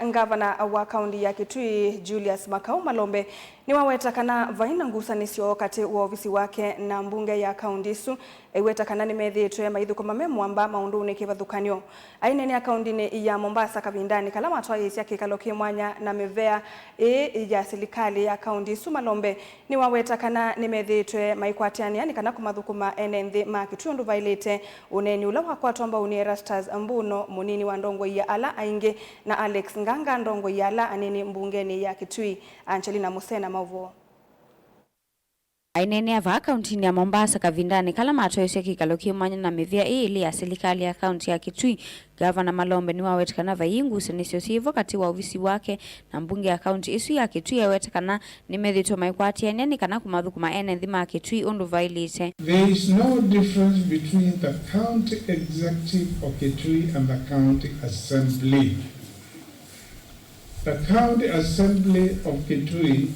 Ngavana wa kaunti ya Kitui Julius Makau Malombe niwaweta kana vayina ngusanisyo kati wa uvisi wake na mbunge ya kaunti su aiweta kana nimethiitwe maithukuma muamba maunduni kivathukanyo ainene ya kauntini ya Mombasa kavindani kalama atwaisi ya kikalo kimwanya na mivea ya serikali ya kaunti su. Malombe niwaweta kana nimethiitwe maikwatiani yani kana kumathukuma enenthi ma Kitui undu vailite uneni ula wakwatwa amba uni Erastus Mbuno munini wa Ndongoi ya ala ainge na Alex Nganga Ndongoi ya ala anini mbungeni ya Kitui Angelina Musena mauvo ainene ava kauntini ya Mombasa kavindani kalama atwaisi ya kikalo kimwanya na mivea ili ya serikali ya kaunti ya Kitui. Gavana Malombe niwaweta kana vayina ngusanisyo sivo kati wa uvisi wake na mbunge ya kaunti isu ya Kitui aiweta kana nimethiitwe maikwatiani yani kana kumathukuma enenthi ma Kitui undu vailite. There is no difference between the county executive of Kitui and the county assembly. The county assembly of Kitui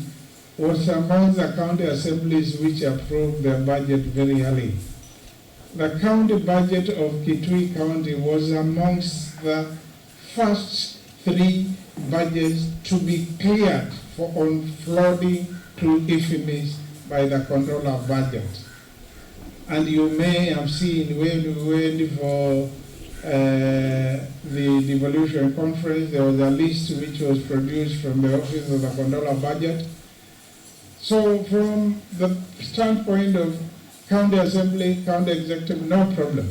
was among the county assemblies which approved their budget very early. The county budget of Kitui County was amongst the first 3 budgets to be cleared for on flooding to infamy by the controller of budget. And you may have seen when we went for the devolution conference, there was a list which was produced from the office of the controller of budget. So from the standpoint of county assembly, county executive, no problem.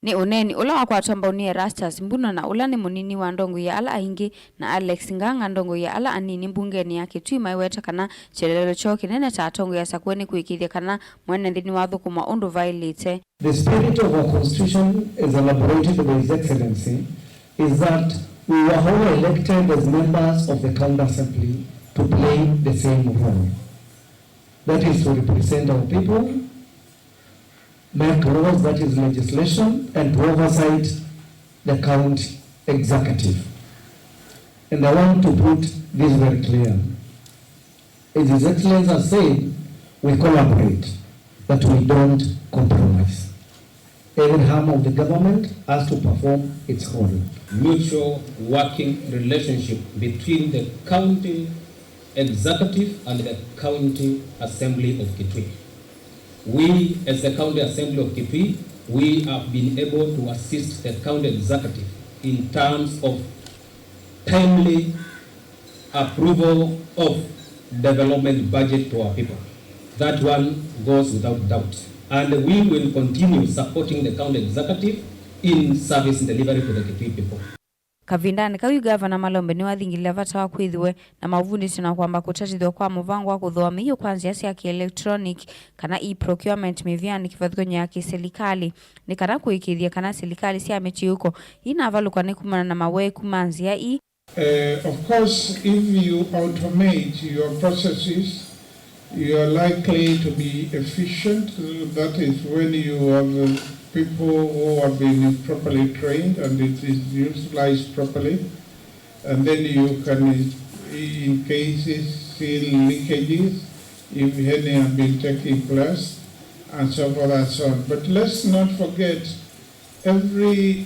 Ni uneni ula wakwatwa amba uni Erastus Mbuno na ula ni munini wa Ndongoi ya ala aingi na Alex Nganga Ndongoi ya ala anini mbungeni ya Kitui maiweta kana chelelo cho kinene cha atongo ya sakweni kuikithia kana mwenenthini wa thukuma undu vailite. The spirit of our constitution is elaborated by His Excellency is that we were all elected as members of the county assembly to play the same role. That is to represent our people, make laws, that is legislation, and to oversight the county executive. And I want to put this very clear. As His Excellency has said, we collaborate, but we don't compromise. Every arm of the government has to perform its role. Mutual working relationship between the county executive and the county assembly of Kitui. We, as the county assembly of Kitui, we have been able to assist the county executive in terms of timely approval of development budget to our people. That one goes without doubt. And we will continue supporting the county executive in service delivery to the Kitui people. Kavindani kawi Gavana Malombe ni wathingilia vata wa kwithiwe na mavundisyo na kwamba kutatithwa kwa muvango wa kuthoma hiyo kwanza ya ki-electronic kana e-procurement miviani kivathukanyo ya kiserikali ni kana kuikithia kana serikali sia mechi huko ina avaluka ni kumana na mawe kumanzia Of course, if you automate your processes, you are likely to be efficient. That is when you have people who have been properly trained and it is utilized properly. And then you can, in cases, see leakages, if any have been taking place, and so forth and so on. But let's not forget, every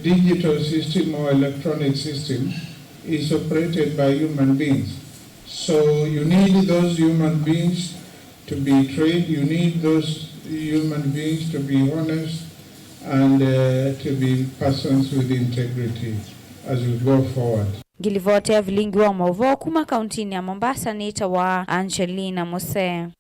digital system or electronic system is operated by human beings. So you need those human beings to be trained, you need those human beings to be honest and to be persons with integrity as we go forward. Gilivote ya vilingi wa mauvo kuma kauntini ya Mombasa ni ita wa Angelina Musena.